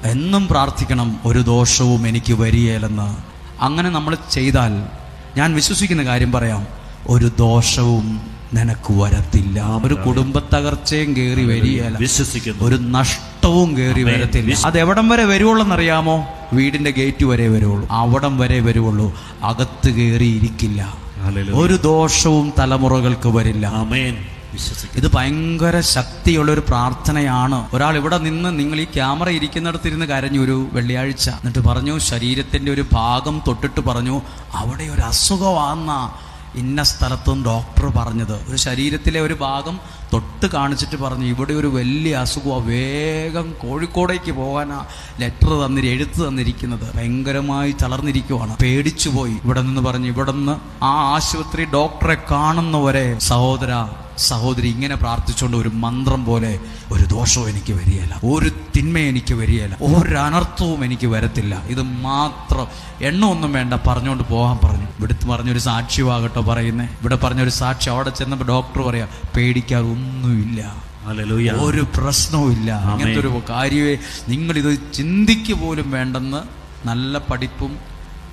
എന്നും പ്രാർത്ഥിക്കണം, ഒരു ദോഷവും എനിക്ക് വരികയില്ലെന്ന്. അങ്ങനെ നമ്മൾ ചെയ്താൽ ഞാൻ വിശ്വസിക്കുന്ന കാര്യം പറയാം, ഒരു ദോഷവും നിനക്ക് വരത്തില്ല. ഒരു കുടുംബത്തകർച്ചയും കയറി വരികയില്ല, വിശ്വസിക്കുന്നു. ഒരു നഷ്ടവും കയറി വരത്തില്ല. അത് എവിടം വരെ വരുവുള്ളെന്നറിയാമോ? വീടിന്റെ ഗേറ്റ് വരെ വരുവുള്ളൂ, അവിടം വരെ വരുവുള്ളൂ. അകത്ത് കയറി ഇരിക്കില്ല. ഒരു ദോഷവും തലമുറകൾക്ക് വരില്ല. ആമേൻ. ഇത് ഭയങ്കര ശക്തിയുള്ളൊരു പ്രാർത്ഥനയാണ്. ഒരാൾ ഇവിടെ നിന്ന്, നിങ്ങൾ ഈ ക്യാമറ ഇരിക്കുന്നിടത്തിരുന്ന് കരഞ്ഞു ഒരു വെള്ളിയാഴ്ച. എന്നിട്ട് പറഞ്ഞു, ശരീരത്തിന്റെ ഒരു ഭാഗം തൊട്ടിട്ട് പറഞ്ഞു, അവിടെ ഒരു അസുഖമാണെന്ന ഇന്ന സ്ഥലത്തും ഡോക്ടർ പറഞ്ഞത്. ഒരു ശരീരത്തിലെ ഒരു ഭാഗം തൊട്ട് കാണിച്ചിട്ട് പറഞ്ഞു, ഇവിടെ ഒരു വലിയ അസുഖമാണ്, വേഗം കോഴിക്കോടേക്ക് പോകാനാ ലെറ്റർ എഴുത്ത് തന്നിരിക്കുന്നത്. ഭയങ്കരമായി തളർന്നിരിക്കുവാണ്, പേടിച്ചു പോയി. ഇവിടെ നിന്ന് പറഞ്ഞു, ഇവിടെ നിന്ന് ആ ആശുപത്രി ഡോക്ടറെ കാണുന്നവരെ സഹോദരി ഇങ്ങനെ പ്രാർത്ഥിച്ചുകൊണ്ട് ഒരു മന്ത്രം പോലെ, ഒരു ദോഷവും എനിക്ക് വരികയില്ല, ഒരു തിന്മയും എനിക്ക് വരികയില്ല, ഒരു അനർത്ഥവും എനിക്ക് വരത്തില്ല. ഇത് മാത്രം, എണ്ണമൊന്നും വേണ്ട, പറഞ്ഞുകൊണ്ട് പോകാൻ പറഞ്ഞു. ഇവിടുത്തെ പറഞ്ഞൊരു സാക്ഷ്യമാകട്ടോ പറയുന്നേ. ഇവിടെ പറഞ്ഞൊരു സാക്ഷി, അവിടെ ചെന്നപ്പോൾ ഡോക്ടർ പറയാ, പേടിക്കാറൊന്നുമില്ല, ഒരു പ്രശ്നവും ഇല്ല. അങ്ങനത്തെ ഒരു കാര്യമേ നിങ്ങളിത് ചിന്തിക്കുക പോലും വേണ്ടെന്ന് നല്ല പഠിപ്പും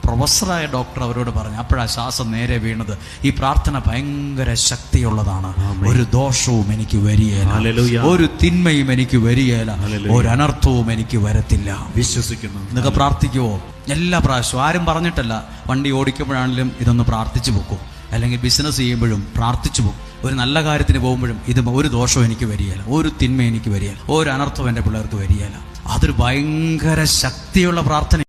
പ്രൊഫസറായ ഡോക്ടർ അവരോട് പറഞ്ഞു. അപ്പോഴാണ് ശ്വാസം നേരെ വീണത്. ഈ പ്രാർത്ഥന ഭയങ്കര ശക്തിയുള്ളതാണ്. ഒരു ദോഷവും എനിക്ക് വരികയില്ല, ഒരു തിന്മയും എനിക്ക് വരികയില്ല, ഒരു അനർത്ഥവും എനിക്ക് വരത്തില്ല. വിശ്വസിക്കുന്നു. ഇതൊക്കെ പ്രാർത്ഥിക്കുവോ? എല്ലാ പ്രാവശ്യവും ആരും പറഞ്ഞിട്ടല്ല. വണ്ടി ഓടിക്കുമ്പോഴാണെങ്കിലും ഇതൊന്ന് പ്രാർത്ഥിച്ചു പോക്കും, അല്ലെങ്കിൽ ബിസിനസ് ചെയ്യുമ്പോഴും പ്രാർത്ഥിച്ചു പോകും, ഒരു നല്ല കാര്യത്തിന് പോകുമ്പോഴും ഇത്, ഒരു ദോഷവും എനിക്ക് വരികയില്ല, ഒരു തിന്മ എനിക്ക് വരികയില്ല, ഒരു അനർത്ഥവും എൻ്റെ പിള്ളേർക്ക് വരികയില്ല. അതൊരു ഭയങ്കര ശക്തിയുള്ള പ്രാർത്ഥന.